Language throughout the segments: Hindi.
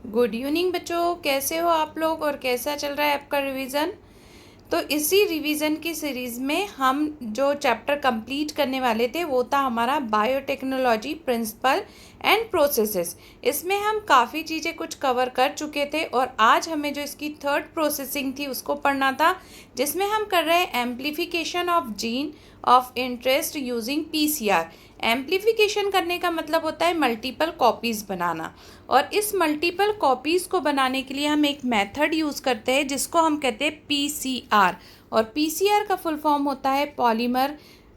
गुड इवनिंग बच्चों, कैसे हो आप लोग और कैसा चल रहा है आपका रिवीजन। तो इसी रिवीजन की सीरीज़ में हम जो चैप्टर कंप्लीट करने वाले थे वो था हमारा बायोटेक्नोलॉजी प्रिंसिपल एंड प्रोसेसेस। इसमें हम काफ़ी चीज़ें कुछ कवर कर चुके थे और आज हमें जो इसकी थर्ड प्रोसेसिंग थी उसको पढ़ना था, जिसमें हम कर रहे हैं amplification of gene of interest using PCR. Amplification करने का मतलब होता है मल्टीपल कॉपीज़ बनाना, और इस मल्टीपल कॉपीज़ को बनाने के लिए हम एक मेथड यूज़ करते हैं जिसको हम कहते हैं पीसीआर। और पीसीआर का फुल फॉर्म होता है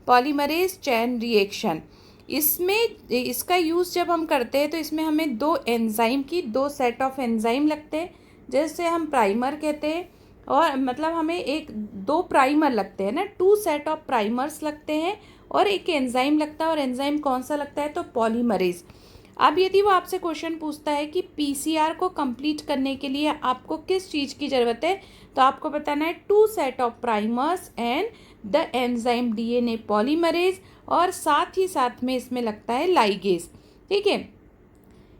पॉलीमरेज चेन रिएक्शन। इसमें इसका यूज़ जब हम करते हैं तो इसमें हमें दो सेट ऑफ एंजाइम लगते हैं, जैसे हम प्राइमर कहते हैं। और मतलब हमें दो प्राइमर लगते हैं ना, 2 सेट ऑफ प्राइमर्स लगते हैं और एक एंजाइम लगता है। और एंजाइम कौन सा लगता है? तो पॉलीमरेज। अब यदि वो आपसे क्वेश्चन पूछता है कि पीसीआर को कंप्लीट करने के लिए आपको किस चीज़ की ज़रूरत है, तो आपको बताना है 2 set of primers and the enzyme DNA polymerase, और साथ ही साथ में इसमें लगता है लाइगेज। ठीक है,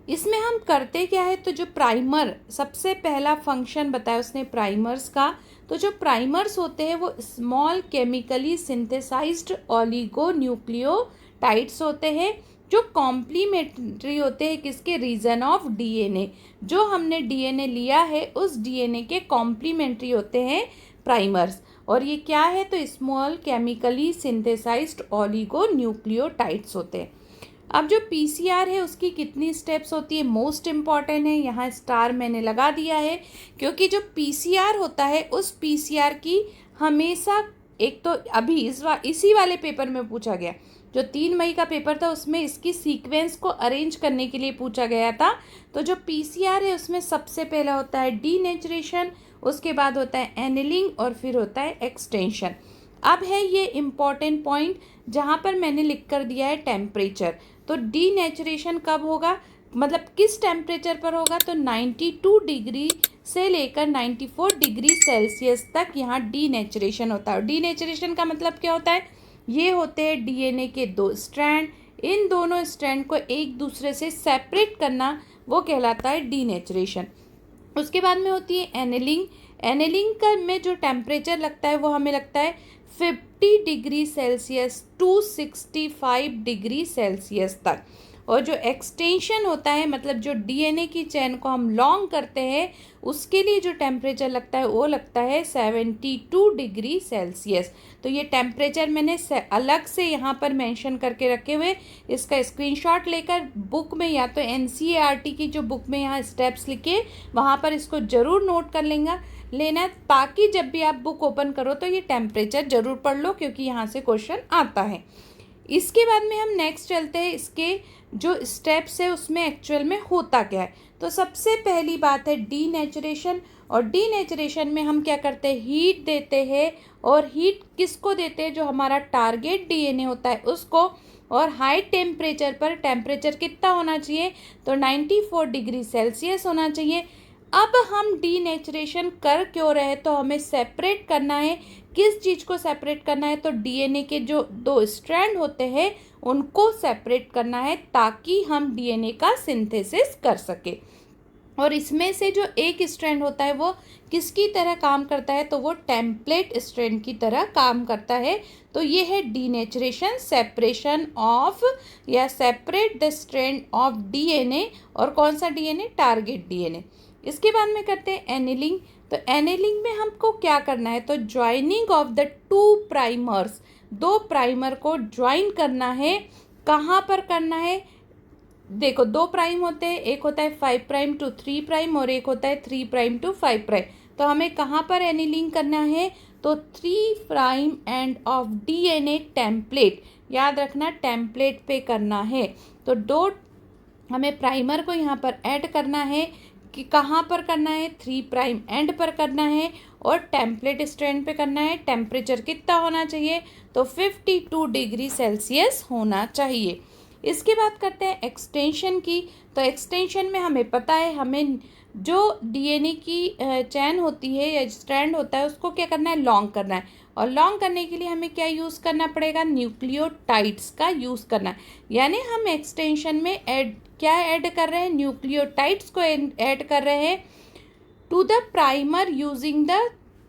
इसमें हम करते क्या है, तो जो प्राइमर सबसे पहला फंक्शन बताया उसने प्राइमर्स का, तो जो प्राइमर्स होते हैं वो स्मॉल केमिकली सिंथेसाइज्ड ओलिगोन्यूक्लियोटाइड्स होते हैं, जो कॉम्प्लीमेंट्री होते हैं किसके? Reason of DNA. जो हमने डीएनए लिया है उस डीएनए के कॉम्प्लीमेंट्री होते हैं प्राइमर्स। और ये क्या है? तो स्मॉल केमिकली सिंथेसाइज्ड ओलिगोन्यूक्लियोटाइड्स होते हैं। अब जो पीसीआर है उसकी कितनी स्टेप्स होती है, मोस्ट इम्पॉर्टेंट है, यहाँ स्टार मैंने लगा दिया है, क्योंकि जो पीसीआर होता है उस पीसीआर की हमेशा एक तो अभी इसी वाले पेपर में पूछा गया, जो 3 मई का पेपर था उसमें इसकी सीक्वेंस को अरेंज करने के लिए पूछा गया था। तो जो पीसीआर है उसमें सबसे पहला होता है डीनेचुरेशन, उसके बाद होता है एनिलिंग और फिर होता है एक्सटेंशन। अब है ये इम्पॉर्टेंट पॉइंट जहाँ पर मैंने लिख कर दिया है टेम्परेचर। तो डीनेचुरेशन कब होगा, मतलब किस टेम्परेचर पर होगा? तो 92 डिग्री से लेकर 94 डिग्री सेल्सियस तक यहाँ डीनेचुरेशन होता है। डीनेचुरेशन का मतलब क्या होता है? ये होते हैं डीएनए के 2 स्ट्रैंड, इन दोनों स्ट्रैंड को एक दूसरे से सेपरेट करना, वो कहलाता है डीनेचुरेशन। उसके बाद में होती है एनेलिंग। एनेलिंग का में जो टेम्परेचर लगता है वो हमें लगता है 50 degree Celsius to 65 degree Celsius तक। और जो एक्सटेंशन होता है, मतलब जो डीएनए की चेन को हम लॉन्ग करते हैं, उसके लिए जो टेम्परेचर लगता है वो लगता है 72 डिग्री सेल्सियस। तो ये टेम्परेचर मैंने अलग से यहाँ पर मेंशन करके रखे हुए, इसका स्क्रीनशॉट लेकर बुक में या तो एनसीईआरटी की जो बुक में यहाँ स्टेप्स लिखे वहाँ पर इसको ज़रूर नोट कर लेना, ताकि जब भी आप बुक ओपन करो तो ये टेम्परेचर ज़रूर पढ़ लो, क्योंकि यहाँ से क्वेश्चन आता है। इसके बाद में हम नेक्स्ट चलते हैं, इसके जो स्टेप्स है उसमें एक्चुअल में होता क्या है। तो सबसे पहली बात है डीनेचुरेशन। और डीनेचुरेशन में हम क्या करते हैं? हीट देते हैं। और हीट किसको देते हैं? जो हमारा टारगेट डीएनए होता है उसको। और हाई टेम्परेचर पर टेम्परेचर कितना होना चाहिए? तो 94 डिग्री सेल्सियस होना चाहिए। अब हम डीनेचुरेशन कर क्यों रहे? तो हमें सेपरेट करना है। किस चीज़ को सेपरेट करना है? तो डीएनए के जो 2 स्ट्रैंड होते हैं उनको सेपरेट करना है, ताकि हम डीएनए का सिंथेसिस कर सके। और इसमें से जो एक स्ट्रैंड होता है वो किसकी तरह काम करता है? तो वो टेम्पलेट स्ट्रैंड की तरह काम करता है। तो ये है डीनेचुरेशन, सेपरेशन ऑफ या separate the strand of DNA. और कौन सा डीएनए? Target DNA. इसके बाद में करते हैं एनिलिंग। तो एनिलिंग में हमको क्या करना है? तो joining of the 2 primers, 2 primer को ज्वाइन करना है। कहाँ पर करना है? देखो 2 प्राइम होते हैं, एक होता है 5 प्राइम टू 3 प्राइम और एक होता है 3 प्राइम टू 5 प्राइम। तो हमें कहाँ पर एनिलिंग करना है? तो 3 prime end of DNA template, याद रखना टेम्पलेट पे करना है। तो हमें प्राइमर को यहाँ पर ऐड करना है कि कहाँ पर करना है? 3 प्राइम एंड पर करना है और टेम्पलेट स्ट्रैंड पे करना है। टेम्परेचर कितना होना चाहिए? तो 52 डिग्री सेल्सियस होना चाहिए। इसके बाद करते हैं एक्सटेंशन की। तो एक्सटेंशन में हमें पता है, हमें जो डीएनए की चैन होती है या स्ट्रैंड होता है उसको क्या करना है? लॉन्ग करना है। और लॉन्ग करने के लिए हमें क्या यूज़ करना पड़ेगा? न्यूक्लियोटाइड्स का यूज़ करना है। यानी हम एक्सटेंशन में ऐड क्या ऐड कर रहे हैं, न्यूक्लियोटाइड्स को ऐड कर रहे हैं to the primer using the,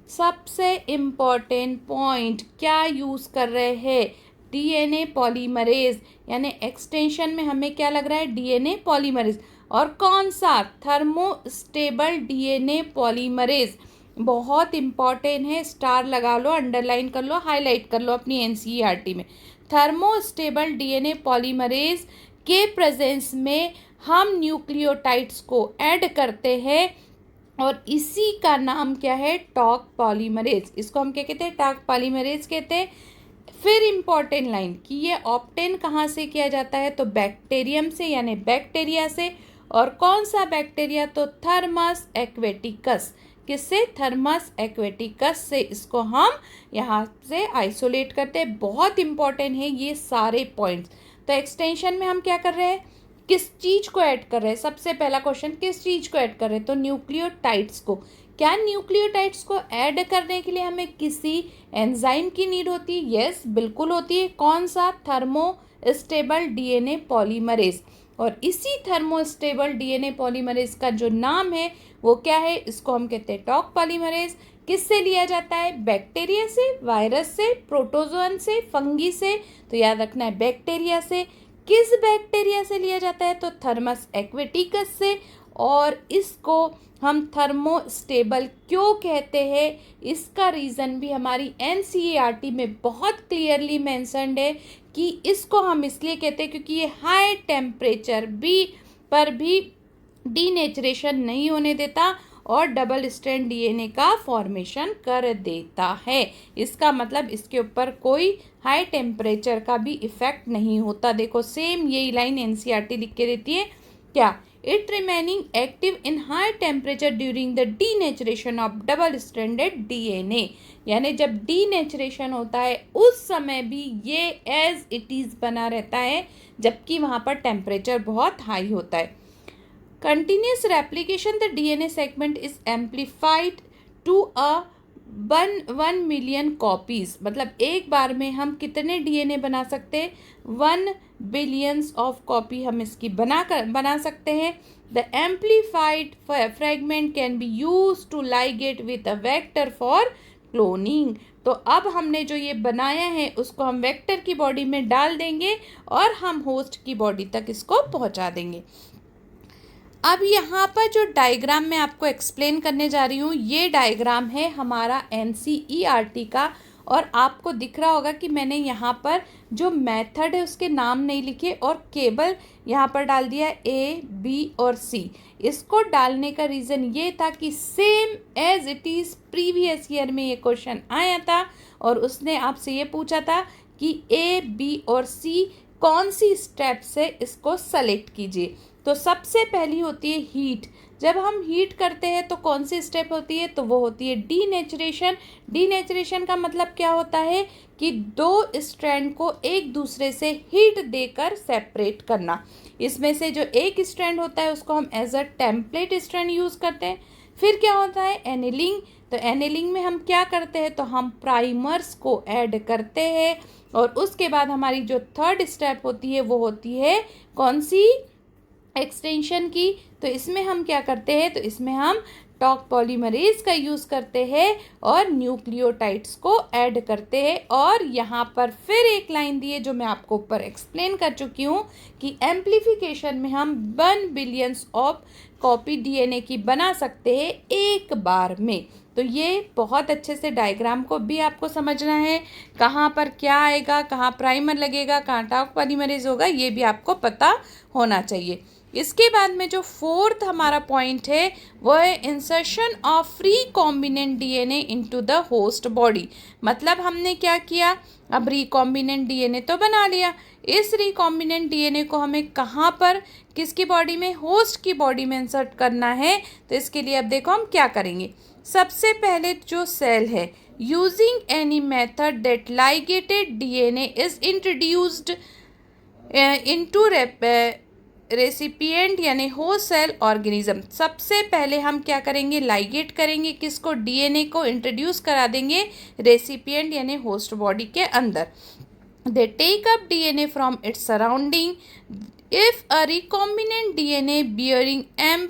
सबसे इम्पॉर्टेंट पॉइंट क्या यूज़ कर रहे हैं, डीएनए पॉलीमरेज, यानी एक्सटेंशन में हमें क्या लग रहा है, डीएनए पॉलीमरेज। और कौन सा, थर्मोस्टेबल डीएनए पॉलीमरेज, बहुत इम्पॉर्टेंट है, स्टार लगा लो, अंडरलाइन कर लो, हाईलाइट कर लो अपनी एनसीईआरटी में। थर्मोस्टेबल डीएनए पॉलीमरेज के प्रेजेंस में हम न्यूक्लियोटाइड्स को ऐड करते हैं और इसी का नाम क्या है, टॉक पॉलीमरेज। इसको हम क्या कहते हैं, टॉक पॉलीमरेज कहते हैं। फिर इम्पॉर्टेंट लाइन कि ये ऑब्टेन कहाँ से किया जाता है, तो बैक्टीरियम से, यानी बैक्टीरिया से। और कौन सा बैक्टीरिया, तो थर्मस एक्वेटिकस, किससे, थर्मस एक्वेटिकस से इसको हम यहाँ से आइसोलेट करते हैं। बहुत इंपॉर्टेंट है ये सारे पॉइंट्स। तो एक्सटेंशन में हम क्या कर रहे हैं, किस चीज़ को ऐड कर रहे हैं, सबसे पहला क्वेश्चन, किस चीज़ को ऐड कर रहे हैं, तो न्यूक्लियोटाइड्स को। क्या न्यूक्लियोटाइड्स को ऐड करने के लिए हमें किसी एंजाइम की नीड होती है, यस बिल्कुल होती है। कौन सा, थर्मोस्टेबल डीएनए पॉलीमरेज। और इसी थर्मोस्टेबल डीएनए पॉलीमरेज का जो नाम है वो क्या है, इसको हम कहते हैं टॉक पॉलीमरेज। किससे लिया जाता है, बैक्टीरिया से, वायरस से, प्रोटोजोअन से, फंगी से, तो याद रखना है बैक्टीरिया से। किस बैक्टीरिया से लिया जाता है, तो थर्मस एक्वेटिकस से। और इसको हम थर्मोस्टेबल क्यों कहते हैं, इसका रीज़न भी हमारी एनसीईआरटी में बहुत क्लियरली मेंशन्ड है कि इसको हम इसलिए कहते हैं क्योंकि ये हाई टेम्परेचर पर भी डीनेचरेशन नहीं होने देता और डबल स्ट्रैंड डीएनए का फॉर्मेशन कर देता है। इसका मतलब इसके ऊपर कोई हाई टेम्परेचर का भी इफेक्ट नहीं होता। देखो सेम यही लाइन एनसीईआरटी लिख के देती है, क्या, it remaining active in high temperature during the denaturation of double stranded DNA, यानी जब डीनेचरेशन होता है उस समय भी ये एज इट इज़ बना रहता है, जबकि वहाँ पर टेम्परेचर बहुत हाई होता है। Continuous replication, the DNA segment is amplified to a 1 million copies, मतलब एक बार में हम कितने डीएनए बना सकते हैं, 1 बिलियंस ऑफ कॉपी हम इसकी बना सकते हैं। The amplified fragment can be use to ligate with a vector for cloning. तो अब हमने जो ये बनाया है उसको हम वेक्टर की बॉडी में डाल देंगे और हम होस्ट की बॉडी तक इसको पहुंचा देंगे। अब यहाँ पर जो डायग्राम मैं आपको एक्सप्लेन करने जा रही हूँ, ये डायग्राम है हमारा एनसीईआरटी का। और आपको दिख रहा होगा कि मैंने यहाँ पर जो मेथड है उसके नाम नहीं लिखे और केवल यहाँ पर डाल दिया ए, बी और सी। इसको डालने का रीज़न ये था कि same as it is previous year में ये क्वेश्चन आया था और उसने आपसे ये पूछा था कि ए, बी और सी कौन सी स्टेप से इसको सेलेक्ट कीजिए। तो सबसे पहली होती है हीट। जब हम हीट करते हैं तो कौन सी स्टेप होती है, तो वो होती है डीनेचरेशन। डीनेचरेशन का मतलब क्या होता है कि दो स्ट्रैंड को एक दूसरे से हीट देकर सेपरेट करना। इसमें से जो एक स्ट्रैंड होता है उसको हम as a template strand use करते हैं। फिर क्या होता है, एनिलिंग। तो एनिलिंग में हम क्या करते हैं, तो हम प्राइमर्स को ऐड करते हैं और उसके बाद हमारी जो थर्ड स्टेप होती है वो होती है कौन सी, एक्सटेंशन की। तो इसमें हम क्या करते हैं, तो इसमें हम टॉक पॉलीमरेज का यूज़ करते हैं और न्यूक्लियोटाइड्स को ऐड करते हैं। और यहाँ पर फिर एक लाइन दी है जो मैं आपको ऊपर एक्सप्लेन कर चुकी हूँ कि एम्प्लीफिकेशन में हम 1 बिलियंस ऑफ कॉपी डीएनए की बना सकते हैं एक बार में। तो ये बहुत अच्छे से डायग्राम को भी आपको समझना है, कहाँ पर क्या आएगा, कहाँ प्राइमर लगेगा, कहाँ टॉक पॉलीमरेज होगा, ये भी आपको पता होना चाहिए। इसके बाद में जो फोर्थ हमारा पॉइंट है वो है insertion of recombinant DNA into the host body. मतलब हमने क्या किया, अब रिकॉम्बिनेंट डीएनए तो बना लिया, इस रिकॉम्बिनेंट डीएनए को हमें कहाँ पर, किसकी बॉडी में, होस्ट की बॉडी में इंसर्ट करना है। तो इसके लिए अब देखो हम क्या करेंगे। सबसे पहले जो सेल है, using any method that ligated DNA is introduced into recipient यानी होस्ट सेल ऑर्गेनिज्म। सबसे पहले हम क्या करेंगे, लाइगेट करेंगे, किसको, डीएनए को इंट्रोड्यूस करा देंगे रेसिपिएंट यानी होस्ट बॉडी के अंदर। They take up DNA from its surrounding if a recombinant DNA bearing um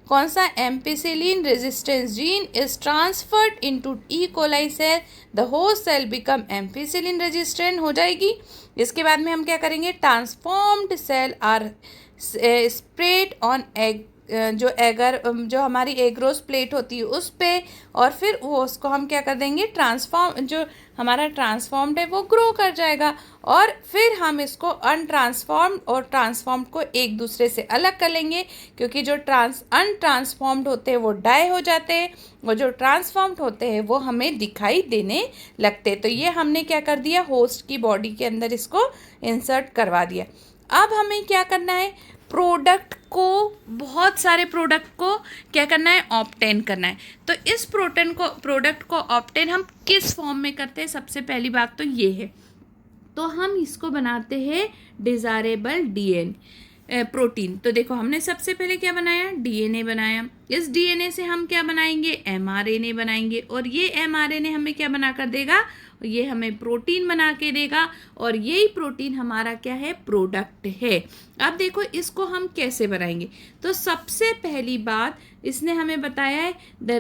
कौन सा ampicillin resistance gene is transferred into E coli cell, the host cell become ampicillin resistant हो जाएगी। इसके बाद में हम क्या करेंगे, transformed cell are spread on agar, जो हमारी एगरोस प्लेट होती है उस पे, और फिर वो उसको हम क्या कर देंगे, जो हमारा ट्रांसफॉर्म्ड है वो ग्रो कर जाएगा, और फिर हम इसको अनट्रांसफॉर्म्ड और ट्रांसफॉर्म्ड को एक दूसरे से अलग कर लेंगे, क्योंकि जो अनट्रांसफॉर्म्ड होते हैं वो डाई हो जाते हैं और जो ट्रांसफॉर्म्ड होते हैं वो हमें दिखाई देने लगते। तो ये हमने क्या कर दिया, होस्ट की बॉडी के अंदर इसको इंसर्ट करवा दिया। अब हमें क्या करना है, प्रोडक्ट को, बहुत सारे प्रोडक्ट को क्या करना है, ऑब्टेन करना है। तो इस प्रोडक्ट को ऑब्टेन हम किस फॉर्म में करते हैं, सबसे पहली बात तो ये है, तो हम इसको बनाते हैं डिज़ायरेबल डीएनए प्रोटीन। तो देखो हमने सबसे पहले क्या बनाया, डीएनए बनाया। इस डीएनए से हम क्या बनाएंगे, एमआरएनए बनाएंगे, और ये एमआरएनए हमें क्या बना कर देगा, ये हमें प्रोटीन बना के देगा, और यही प्रोटीन हमारा क्या है, प्रोडक्ट है। अब देखो इसको हम कैसे बनाएंगे, तो सबसे पहली बात इसने हमें बताया है the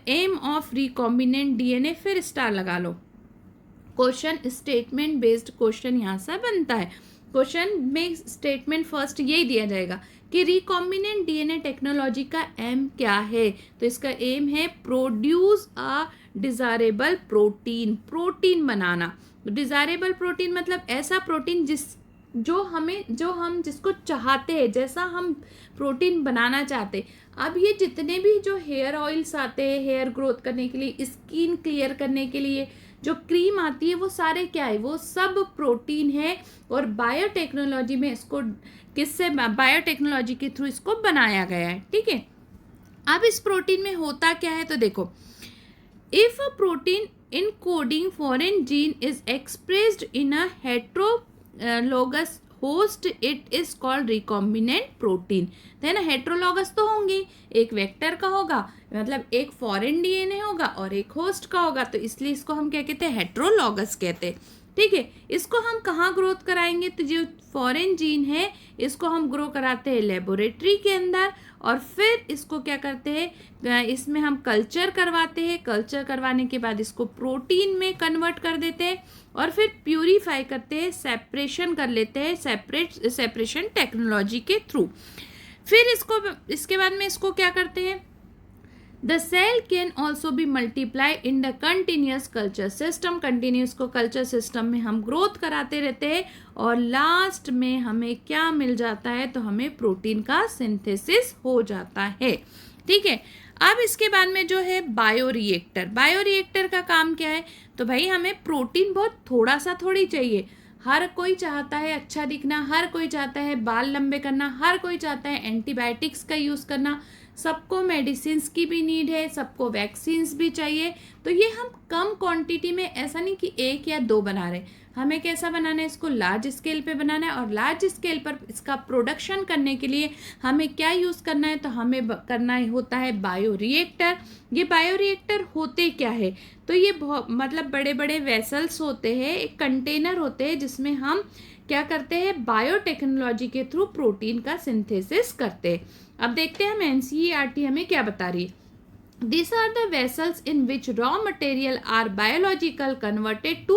aim of recombinant DNA, फिर स्टार लगा लो। क्वेश्चन स्टेटमेंट बेस्ड क्वेश्चन यहाँ से बनता है। क्वेश्चन में स्टेटमेंट फर्स्ट यही दिया जाएगा कि रिकॉम्बिनेंट डीएनए टेक्नोलॉजी का एम क्या है, तो इसका एम है produce a desirable protein, protein banana. Desirable protein मतलब ऐसा प्रोटीन जो हम जिसको चाहते हैं, जैसा हम प्रोटीन बनाना चाहते हैं। अब ये जितने भी जो हेयर ऑयल्स आते हैं हेयर ग्रोथ करने के लिए, स्किन क्लियर करने के लिए जो क्रीम आती है, वो सारे क्या है, वो सब प्रोटीन है, और बायोटेक्नोलॉजी में इसको बायोटेक्नोलॉजी के थ्रू इसको बनाया गया है। ठीक है, अब इस प्रोटीन में होता क्या है, तो देखो if a protein encoding foreign gene is expressed in a heterologous host it is called recombinant protein. है ना, हेट्रोलॉगस तो होंगे, एक वेक्टर का होगा, मतलब एक फॉरेन डीएनए होगा और एक होस्ट का होगा, तो इसलिए इसको हम क्या कहते हैं, हेट्रोलॉगस कहते हैं। ठीक है, इसको हम कहाँ ग्रोथ कराएंगे, तो जो फॉरेन जीन है इसको हम ग्रो कराते हैं लेबोरेटरी के अंदर, और फिर इसको क्या करते हैं, इसमें हम कल्चर करवाते हैं। कल्चर करवाने के बाद इसको प्रोटीन में कन्वर्ट कर देते हैं, और फिर प्यूरीफाई करते हैं, सेपरेशन कर लेते हैं सेपरेशन टेक्नोलॉजी के थ्रू। फिर इसके बाद में इसको क्या करते हैं, the cell can also be multiply in the continuous culture system. Continuous को कल्चर सिस्टम में हम ग्रोथ कराते रहते हैं, और लास्ट में हमें क्या मिल जाता है, तो हमें प्रोटीन का सिंथेसिस हो जाता है। ठीक है, अब इसके बाद में जो है बायोरिएक्टर। बायोरिएक्टर का काम क्या है, तो भाई हमें प्रोटीन बहुत थोड़ा सा थोड़ी चाहिए। हर कोई चाहता है अच्छा दिखना, हर कोई चाहता है बाल लंबे करना, हर कोई चाहता है एंटीबायोटिक्स का यूज़ करना, सबको मेडिसिन्स की भी नीड है, सबको वैक्सीन्स भी चाहिए। तो ये हम कम क्वांटिटी में, ऐसा नहीं कि एक या दो बना रहे, हमें कैसा बनाना है, इसको लार्ज स्केल पे बनाना है, और लार्ज स्केल पर इसका प्रोडक्शन करने के लिए हमें क्या यूज़ करना है, तो हमें करना होता है बायोरिएक्टर। ये बायोरिएक्टर होते क्या है, तो ये मतलब बड़े बड़े वेसल्स होते हैं, एक कंटेनर होते हैं जिसमें हम क्या करते हैं, बायोटेक्नोलॉजी के थ्रू प्रोटीन का सिंथेसिस करते हैं। अब देखते हैं हम एनसीईआरटी हमें क्या बता रही है। These are the vessels in which raw material are biological converted to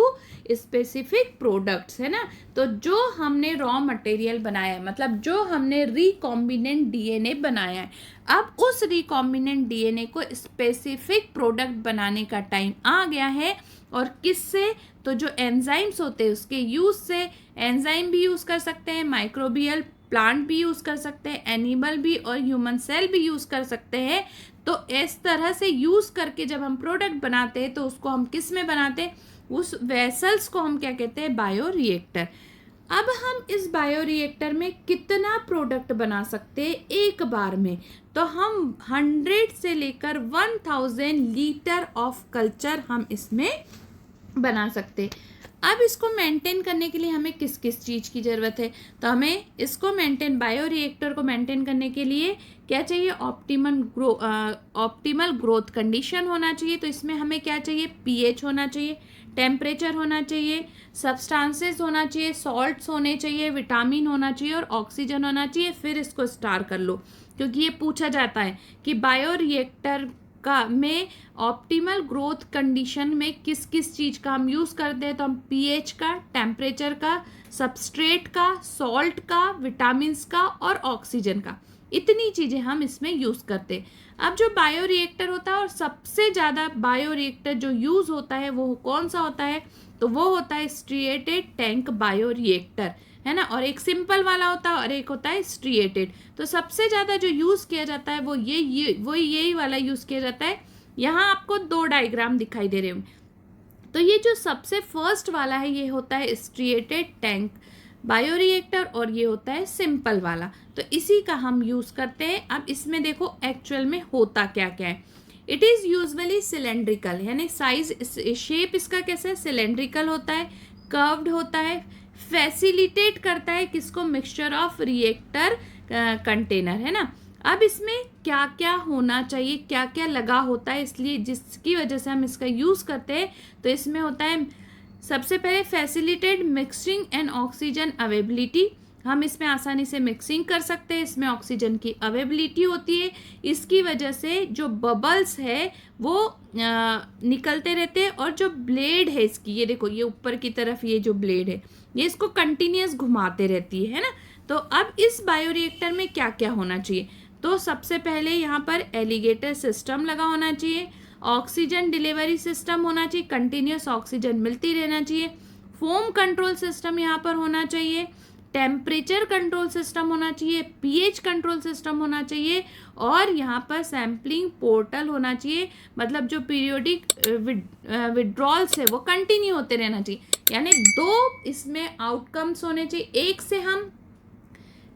specific products, है ना। तो जो हमने रॉ मटेरियल बनाया है, मतलब जो हमने रिकॉम्बिनेंट डीएनए बनाया है, अब उस रिकॉम्बिनेंट डीएनए को स्पेसिफिक प्रोडक्ट बनाने का टाइम आ गया है। और किससे, तो जो एंजाइम्स होते हैं उसके यूज़ से। एंजाइम भी यूज़ कर सकते हैं, माइक्रोबियल प्लांट भी यूज़ कर सकते हैं, एनिमल भी और ह्यूमन सेल भी यूज़ कर सकते हैं। तो इस तरह से यूज़ करके जब हम प्रोडक्ट बनाते हैं तो उसको हम किस में बनाते हैं, उस वेसल्स को हम क्या कहते हैं, बायोरिएक्टर। अब हम इस बायोरिएक्टर में कितना प्रोडक्ट बना सकते हैं एक बार में, तो हम 100 से लेकर 1000 लीटर ऑफ कल्चर हम इसमें बना सकते। अब इसको मेंटेन करने के लिए हमें किस किस चीज़ की ज़रूरत है, तो हमें इसको मेंटेन, बायोरिएक्टर को मेंटेन करने के लिए क्या चाहिए, ऑप्टिमल ग्रोथ कंडीशन होना चाहिए। तो इसमें हमें क्या चाहिए, पीएच होना चाहिए, टेम्परेचर होना चाहिए, सब्सटेंसेस होना चाहिए, सॉल्ट्स होने चाहिए, विटामिन होना चाहिए और ऑक्सीजन होना चाहिए। फिर इसको स्टार कर लो, क्योंकि ये पूछा जाता है कि बायोरिएक्टर का में ऑप्टिमल ग्रोथ कंडीशन में किस किस चीज़ का हम यूज़ करते हैं। तो हम पीएच का, टेम्परेचर का, सबस्ट्रेट का, सॉल्ट का, विटामिन्स का और ऑक्सीजन का, इतनी चीज़ें हम इसमें यूज़ करते हैं। अब जो बायोरिएक्टर होता है और सबसे ज़्यादा बायोरिएक्टर जो यूज़ होता है वो कौन सा होता है, तो वो होता है स्ट्रिएटेड टैंक बायोरिएक्टर, है ना। और एक सिंपल वाला होता है और एक होता है स्ट्रिएटेड। तो सबसे ज़्यादा जो यूज़ किया जाता है वो यही वाला यूज़ किया जाता है। यहाँ आपको 2 डायग्राम दिखाई दे रहे होंगे। तो ये जो सबसे फर्स्ट वाला है ये होता है स्ट्रिएटेड टैंक बायोरिएक्टर और ये होता है सिंपल वाला। तो इसी का हम यूज़ करते हैं। अब इसमें देखो एक्चुअल में होता क्या क्या है। इट इज़ यूजुअली सिलेंड्रिकल, यानी साइज, शेप इसका कैसा है, सिलेंड्रिकल होता है, कर्व्ड होता है, फैसिलिटेट करता है किसको, मिक्सचर ऑफ रिएक्टर कंटेनर, है ना। अब इसमें क्या क्या होना चाहिए, क्या क्या लगा होता है, इसलिए जिसकी वजह से हम इसका यूज़ करते हैं। तो इसमें होता है सबसे पहले facilitate mixing and oxygen availability, हम इसमें आसानी से मिक्सिंग कर सकते हैं, इसमें ऑक्सीजन की अवेबिलिटी होती है। इसकी वजह से जो बबल्स है वो निकलते रहते हैं और जो ब्लेड है इसकी, ये देखो ये ऊपर की तरफ ये जो ब्लेड है ये इसको कंटिन्यूस घुमाते रहती है ना। तो अब इस बायोरिएक्टर में क्या क्या होना चाहिए, तो सबसे पहले यहाँ पर एलिगेटर सिस्टम लगा होना चाहिए, ऑक्सीजन डिलीवरी सिस्टम होना चाहिए, कंटिन्यूस ऑक्सीजन मिलती रहना चाहिए, फोम कंट्रोल सिस्टम यहाँ पर होना चाहिए, टेम्परेचर कंट्रोल सिस्टम होना चाहिए, पीएच कंट्रोल सिस्टम होना चाहिए और यहाँ पर सैम्पलिंग पोर्टल होना चाहिए। मतलब जो पीरियोडिक विड्रॉल्स है वो कंटिन्यू होते रहना चाहिए। यानी 2 इसमें आउटकम्स होने चाहिए। एक से हम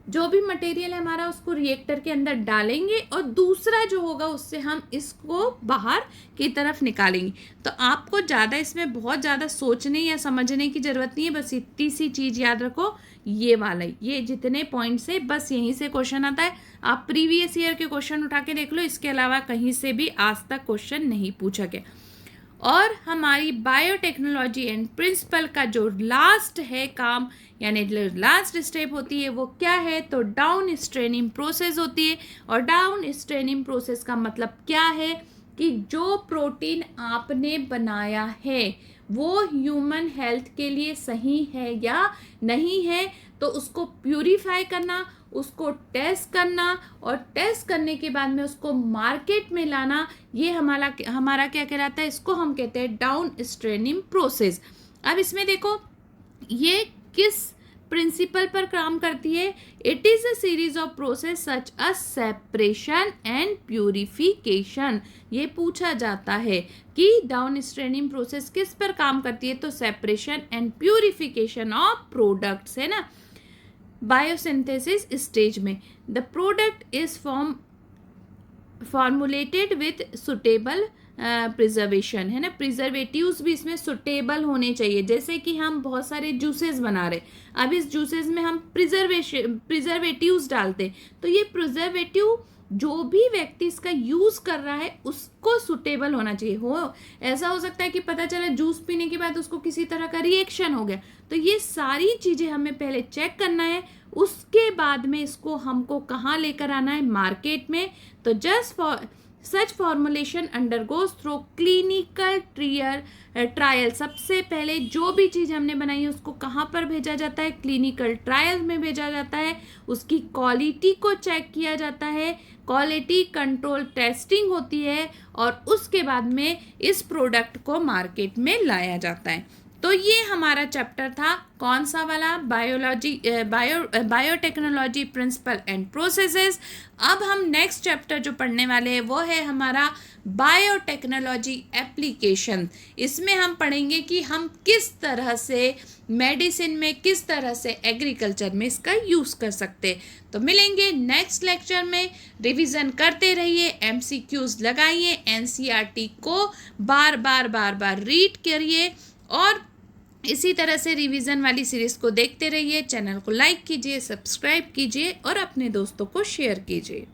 जो भी मटेरियल है हमारा उसको रिएक्टर के अंदर डालेंगे और दूसरा जो होगा उससे हम इसको बाहर की तरफ निकालेंगे। तो आपको ज़्यादा इसमें बहुत ज़्यादा सोचने या समझने की ज़रूरत नहीं है, बस इतनी सी चीज़ याद रखो, ये वाला, ये जितने पॉइंट्स है बस यहीं से क्वेश्चन आता है। आप प्रीवियस ईयर के क्वेश्चन उठा के देख लो, इसके अलावा कहीं से भी आज तक क्वेश्चन नहीं पूछा गया। और हमारी बायोटेक्नोलॉजी एंड प्रिंसिपल का जो लास्ट है काम, यानी लास्ट स्टेप होती है वो क्या है, तो डाउन स्ट्रेनिंग प्रोसेस होती है। और डाउन स्ट्रेनिंग प्रोसेस का मतलब क्या है कि जो प्रोटीन आपने बनाया है वो ह्यूमन हेल्थ के लिए सही है या नहीं है, तो उसको प्यूरिफाई करना, उसको टेस्ट करना और टेस्ट करने के बाद में उसको मार्केट में लाना, ये हमारा क्या कहलाता है, इसको हम कहते हैं डाउन स्ट्रेनिंग प्रोसेस। अब इसमें देखो ये किस प्रिंसिपल पर काम करती है, it is a series of process such a separation and purification. ये पूछा जाता है कि डाउन स्ट्रेनिंग प्रोसेस किस पर काम करती है, तो separation and purification of products, है ना। बायोसिंथेसिस स्टेज में the product is formulated with suitable preservation, है ना। प्रिजर्वेटिव्स भी इसमें सुटेबल होने चाहिए। जैसे कि हम बहुत सारे जूसेस बना रहे, अब इस जूसेस में हम प्रिजर्वेटिव्स डालते, तो ये प्रिजर्वेटिव जो भी व्यक्ति इसका यूज़ कर रहा है उसको सुटेबल होना चाहिए। ऐसा हो सकता है कि पता चला जूस पीने के बाद उसको किसी तरह का रिएक्शन हो गया, तो ये सारी चीज़ें हमें पहले चेक करना है, उसके बाद में इसको हमको कहाँ लेकर आना है, मार्केट में। तो just for such formulation undergoes through clinical trial. सबसे पहले जो भी चीज़ हमने बनाई है उसको कहाँ पर भेजा जाता है, क्लिनिकल ट्रायल में भेजा जाता है, उसकी क्वालिटी को चेक किया जाता है, क्वालिटी कंट्रोल टेस्टिंग होती है और उसके बाद में इस प्रोडक्ट को मार्केट में लाया जाता है। तो ये हमारा चैप्टर था, कौन सा वाला, बायोटेक्नोलॉजी प्रिंसिपल एंड प्रोसेसेस। अब हम नेक्स्ट चैप्टर जो पढ़ने वाले हैं वो है हमारा बायोटेक्नोलॉजी एप्लीकेशन। इसमें हम पढ़ेंगे कि हम किस तरह से मेडिसिन में, किस तरह से एग्रीकल्चर में इसका यूज़ कर सकते हैं। तो मिलेंगे नेक्स्ट लेक्चर में। रिवीजन करते रहिए, MCQs लगाइए, NCERT को बार बार रीड करिए और इसी तरह से रिवीजन वाली सीरीज़ को देखते रहिए। चैनल को लाइक कीजिए, सब्सक्राइब कीजिए और अपने दोस्तों को शेयर कीजिए।